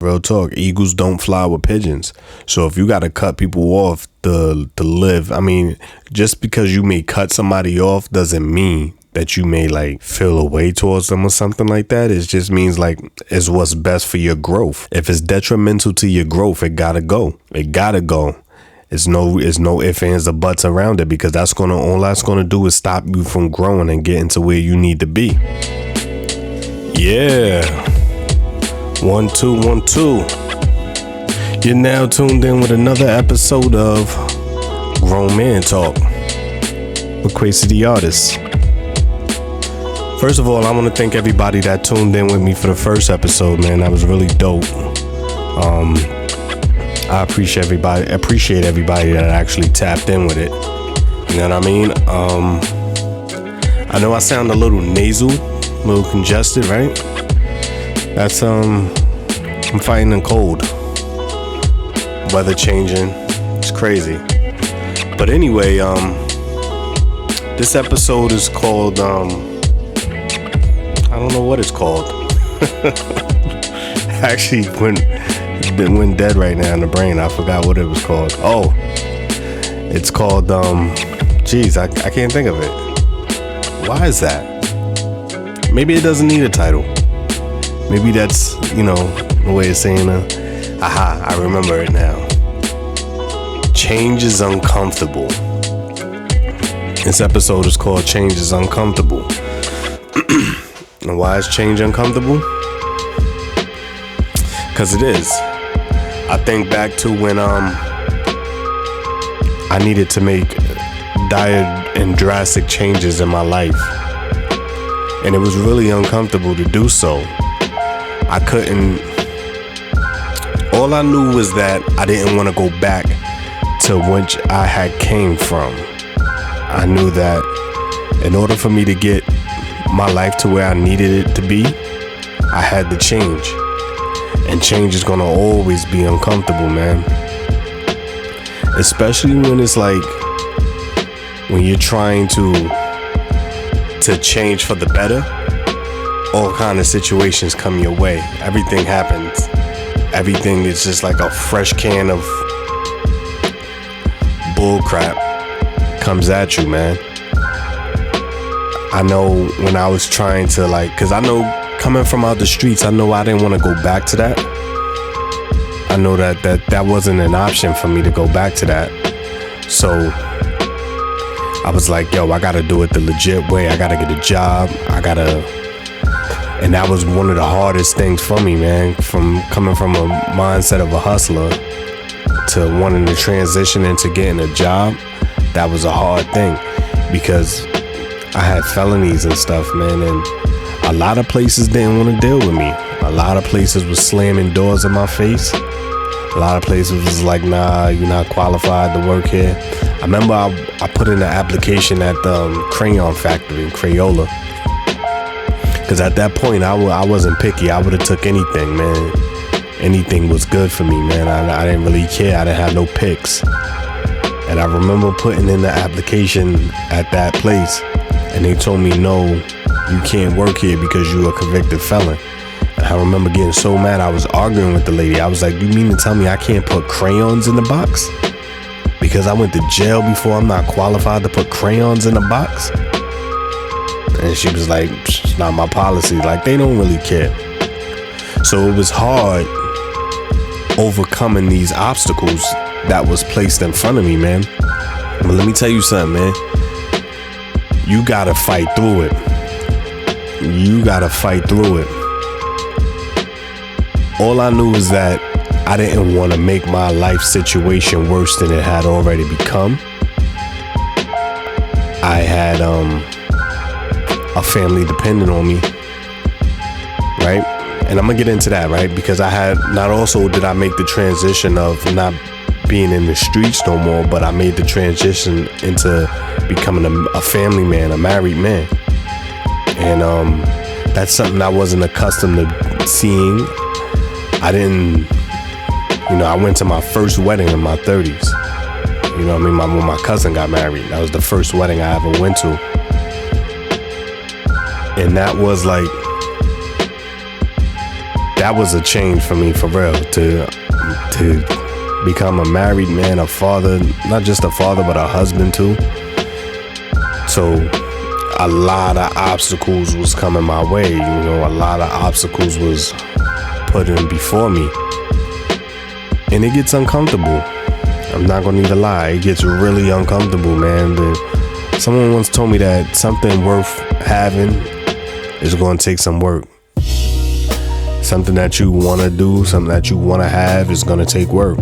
Real talk, eagles don't fly with pigeons. So if you got to cut people off to live, I mean, just because you may cut somebody off doesn't mean that you may like feel a way towards them or something like that. It just means like it's what's best for your growth. If it's detrimental to your growth, it gotta go. It gotta go. It's no ifs, ands, or buts around it, because all that's gonna do is stop you from growing and getting to where you need to be. Yeah. 1 2 1 2. You're now tuned in with another episode of Grown Man Talk with Quasi the Artist. First of all, I want to thank everybody that tuned in with me for the first episode, man. That was really dope. I appreciate everybody that actually tapped in with it. You know what I mean? I know I sound a little nasal, a little congested, right? That's I'm fighting a cold. Weather changing. It's crazy. But anyway, this episode is called I don't know what it's called. Actually went dead right now in the brain. I forgot what it was called. Oh, it's called I can't think of it. Why is that? Maybe it doesn't need a title. Maybe that's, the way of saying aha, I remember it now. Change is uncomfortable. This episode is called Change is Uncomfortable. And why is change uncomfortable? Because it is. I think back to when I needed to make dire and drastic changes in my life. And it was really uncomfortable to do so. I couldn't. All I knew was that I didn't want to go back to which I had came from. I knew that in order for me to get my life to where I needed it to be, I had to change. And change is gonna always be uncomfortable, man. Especially when it's like when you're trying to change for the better. All kind of situations come your way. Everything happens. Everything is just like a fresh can of bull crap comes at you, man. I know when I was trying to because I know coming from out the streets, I know I didn't want to go back to that. I know that wasn't an option for me to go back to that. So I was like, yo, I gotta do it the legit way. I gotta get a job. And that was one of the hardest things for me, man. From coming from a mindset of a hustler to wanting to transition into getting a job, that was a hard thing because I had felonies and stuff, man. And a lot of places didn't want to deal with me. A lot of places was slamming doors in my face. A lot of places was like, nah, you're not qualified to work here. I remember I put in an application at the Crayon Factory in Crayola. Because at that point, I wasn't picky. I would have took anything, man. Anything was good for me, man. I didn't really care. I didn't have no picks. And I remember putting in the application at that place. And they told me, no, you can't work here because you're a convicted felon. And I remember getting so mad. I was arguing with the lady. I was like, you mean to tell me I can't put crayons in the box? Because I went to jail before, I'm not qualified to put crayons in the box? And she was like, it's not my policy. Like, they don't really care. So it was hard overcoming these obstacles that was placed in front of me, man. But let me tell you something, man. You gotta fight through it. You gotta fight through it. All I knew is that I didn't want to make my life situation worse than it had already become. I had a family dependent on me, right? And I'm gonna get into that, right? Because did I make the transition of not being in the streets no more, but I made the transition into becoming a family man, a married man. And that's something I wasn't accustomed to seeing. I went to my first wedding in my 30s. You know what I mean? When my cousin got married, that was the first wedding I ever went to. And that was like that was a change for me, for real, to become a married man, a father, not just a father, but a husband too. So a lot of obstacles was coming my way, a lot of obstacles was put in before me. And it gets uncomfortable. I'm not gonna even lie, it gets really uncomfortable, man. But someone once told me that something worth having is gonna take some work. Something that you wanna do, something that you wanna have is gonna take work.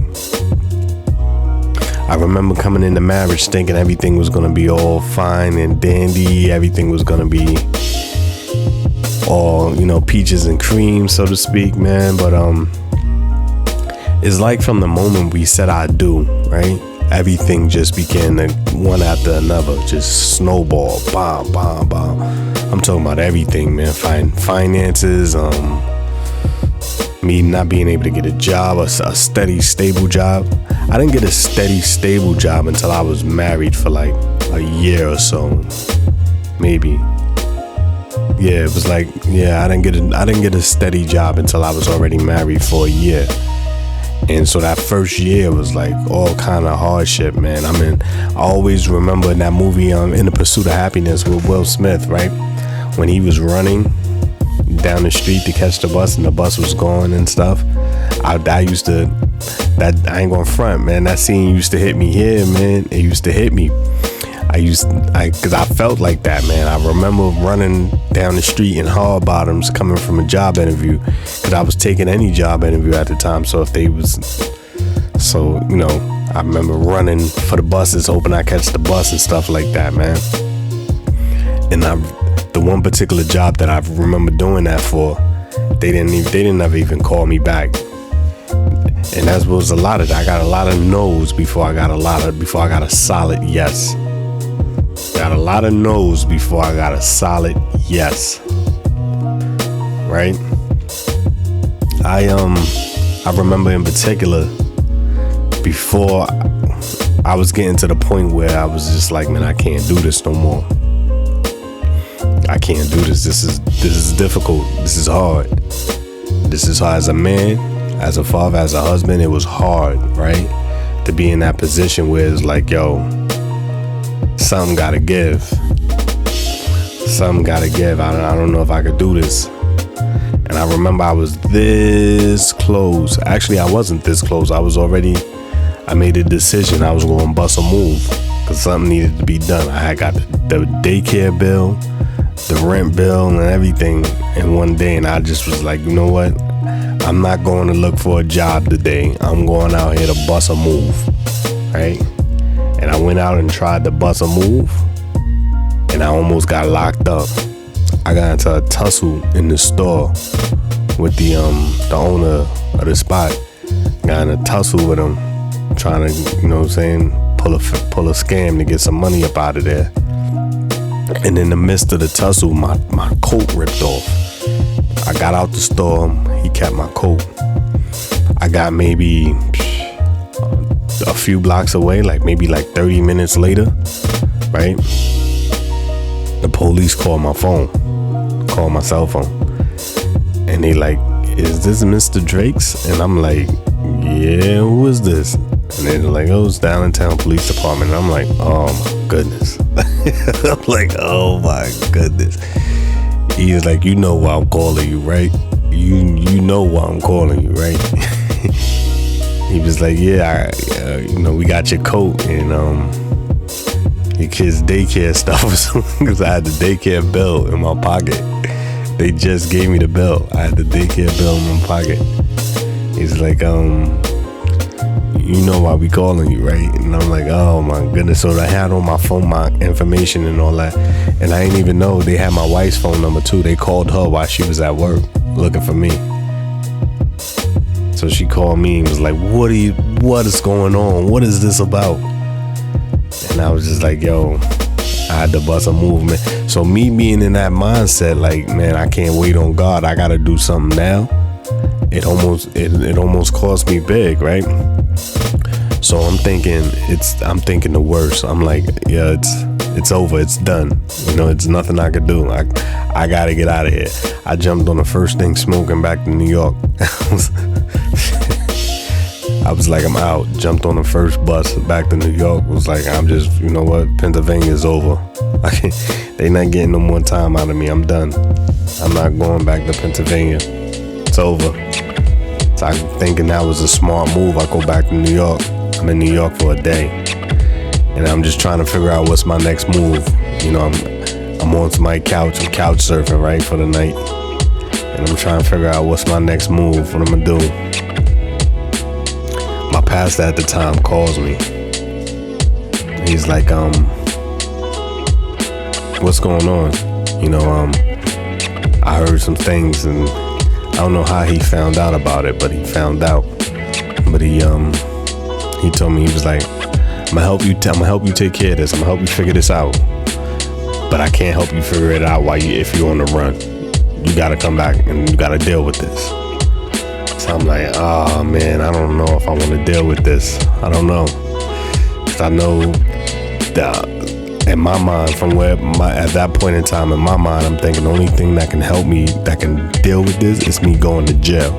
I remember coming into marriage thinking everything was gonna be all fine and dandy, everything was gonna be all, peaches and cream, so to speak, man. But it's like from the moment we said I do, right? Everything just began to one after another, just snowball, bomb. I'm talking about everything, man. Finances, me not being able to get a job, a steady, stable job. I didn't get a steady, stable job until I was married for like a year or so, maybe. Yeah, it was like, I didn't get a steady job until I was already married for a year. And so that first year was like all kind of hardship, man. I mean, I always remember in that movie, In the Pursuit of Happiness with Will Smith, right? When he was running down the street to catch the bus and the bus was gone and stuff. I ain't gonna front, man. That scene used to hit me here, man. It used to hit me. Cause I felt like that, man. I remember running down the street in hard bottoms coming from a job interview, cause I was taking any job interview at the time. So I remember running for the buses, hoping I catch the bus and stuff like that, man. And the one particular job that I remember doing that for, they didn't ever even call me back. And that was a lot of that. I got a lot of no's before I got a solid yes. Got a lot of no's before I got a solid yes. Right? I remember in particular, before I was getting to the point where I was just like, man, I can't do this no more. I can't do this. This is difficult. This is hard. This is hard as a man, as a father, as a husband. It was hard, right? To be in that position where it's like, yo, something gotta give. Something gotta give. I don't know if I could do this. And I remember I was this close. Actually, I wasn't this close. I made a decision. I was going to bust a move because something needed to be done. I had got the daycare bill, the rent bill, and everything in one day. And I just was like, you know what? I'm not going to look for a job today. I'm going out here to bust a move, right? And I went out and tried to bust a move, and I almost got locked up. I got into a tussle in the store with the owner of the spot. Got in a tussle with him, trying to, pull a scam to get some money up out of there. And in the midst of the tussle, my coat ripped off. I got out the store, he kept my coat. I got maybe a few blocks away, maybe 30 minutes later, right? The police called my cell phone. And they like, is this Mr. Drake's? And I'm like, yeah, who is this? And they're like, oh, it's the Allentown Police Department. And I'm like, oh my goodness. I'm like, oh my goodness. He was like, you know why I'm calling you, right? You know why I'm calling you, right? He was like, yeah, we got your coat and your kid's daycare stuff, because I had the daycare bill in my pocket. They just gave me the bill. I had the daycare bill in my pocket. He's like, you know why we calling you, right? And I'm like, oh my goodness. So I had on my phone my information and all that, and I didn't even know they had my wife's phone number too. They called her while she was at work looking for me. So she called me and was like, what is going on? What is this about? And I was just like, yo, I had to bust a movement. So me being in that mindset, like, man, I can't wait on God. I gotta do something now. It almost cost me big, right? So I'm thinking the worst. I'm like, yeah, it's over. It's done. It's nothing I could do. I I gotta get out of here. I jumped on the first thing smoking back to New York. I was like, I'm out. Jumped on the first bus back to New York. Was like, I'm just, you know what? Pennsylvania's over. They not getting no more time out of me. I'm done. I'm not going back to Pennsylvania. It's over. So I'm thinking that was a smart move. I go back to New York. I'm in New York for a day. And I'm just trying to figure out what's my next move. You know, I'm on somebody's couch. I'm couch surfing, right, for the night. And I'm trying to figure out what's my next move, what I'm gonna do. My pastor at the time calls me. He's like, what's going on? You know, I heard some things, and I don't know how he found out about it, but he found out. But he told me, he was like, I'm gonna help you take care of this. I'm gonna help you figure this out. But I can't help you figure it out if you're on the run. You gotta come back and you gotta deal with this. So I'm like, oh man, I don't know if I want to deal with this. I don't know. 'Cause I know that in my mind, at that point in time, in my mind, I'm thinking the only thing that can help me, that can deal with this, is me going to jail.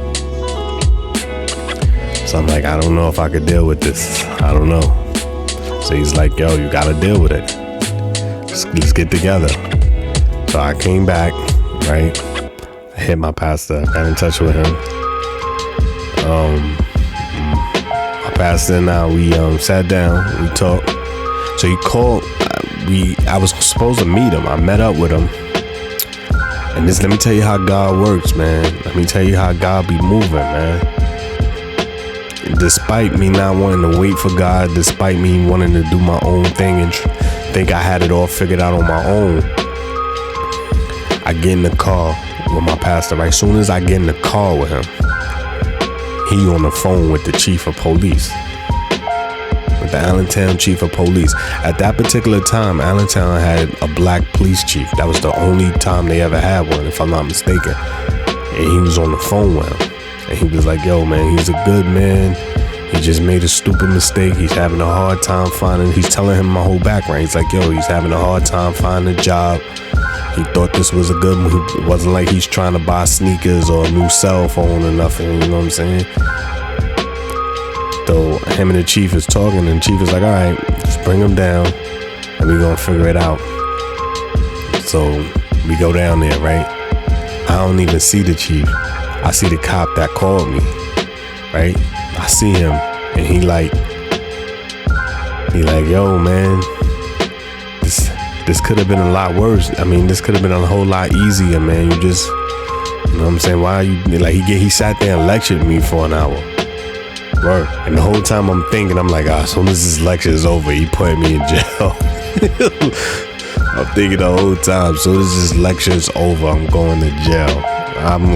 So I'm like, I don't know if I could deal with this. I don't know. So he's like, yo, you gotta deal with it. Let's get together. So I came back, right? I hit my pastor, got in touch with him. My pastor and I, we sat down, we talked. So he called. I was supposed to meet him. I met up with him. And let me tell you how God works, man. Let me tell you how God be moving, man. Despite me not wanting to wait for God, despite me wanting to do my own thing and think I had it all figured out on my own, I get in the car with my pastor. Right, as soon as I get in the car with him, he on the phone with the chief of police, with the Allentown chief of police. At that particular time, Allentown had a black police chief. That was the only time they ever had one, if I'm not mistaken. And he was on the phone with him. And he was like, yo, man, he's a good man. He just made a stupid mistake. He's having a hard time finding, he's telling him my whole background. He's like, yo, he's having a hard time finding a job. He thought this was a good move. It wasn't like he's trying to buy sneakers or a new cell phone or nothing, you know what I'm saying? So him and the chief is talking, and the chief is like, all right, just bring him down and we're gonna figure it out. So we go down there, right? I don't even see the chief. I see the cop that called me, right? I see him, and he like, yo, man, this could have been a lot worse. I mean, this could have been a whole lot easier, man. You just, you know what I'm saying? Why are you, like, he sat there and lectured me for an hour. Word. And the whole time I'm thinking, I'm like, as soon as this lecture is over, he put me in jail. I'm thinking the whole time, as soon as this lecture is over, I'm going to jail. I'm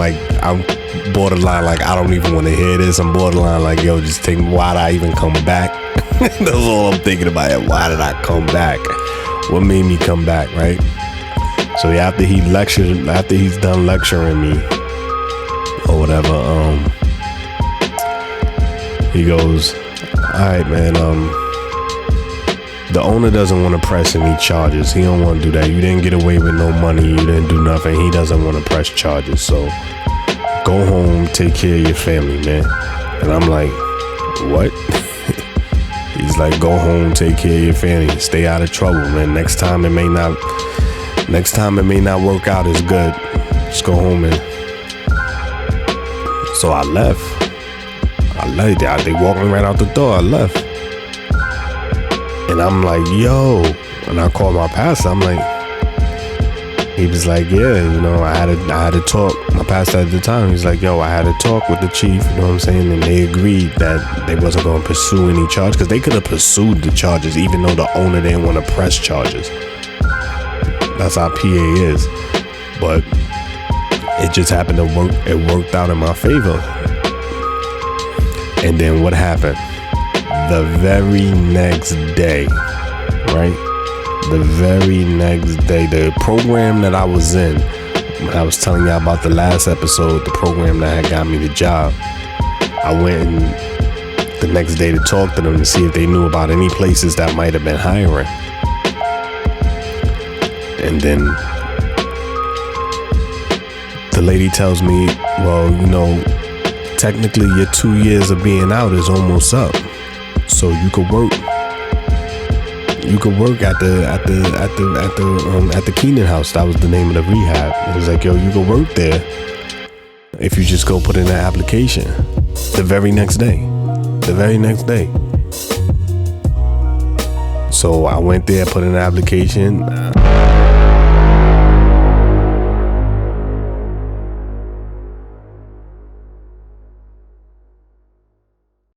borderline, like, I don't even want to hear this. I'm borderline, like, yo, just think, why did I even come back? That's all I'm thinking about. Why did I come back? What made me come back, right? So after he's done lecturing me or whatever, he goes, all right, man, the owner doesn't want to press any charges. He don't want to do that. You didn't get away with no money. You didn't do nothing. He doesn't want to press charges. So go home, take care of your family, man. And I'm like, what? He's like, go home, take care of your family, stay out of trouble, man. Next time it may not work out as good. Just go home, man. So I left. They walked me right out the door. I left. And I'm like, yo. And I called my pastor. I'm like, he was like, yeah, you know, I had to talk. My pastor at the time, he's like, yo, I had to talk with the chief, you know what I'm saying? And they agreed that they wasn't going to pursue any charge, because they could have pursued the charges even though the owner didn't want to press charges. That's how PA is. But it just happened to work. It worked out in my favor. And then what happened? The very next day, right? The very next day, the program that I was in, when I was telling y'all about the last episode, the program that had got me the job, I went in the next day to talk to them to see if they knew about any places that might have been hiring. And then lady tells me, well, you know, technically your 2 years of being out is almost up, so you could work. You could work at the Keenan House. That was the name of the rehab. It was like, yo, you could work there if you just go put in an application. The very next day. So I went there, put in an application.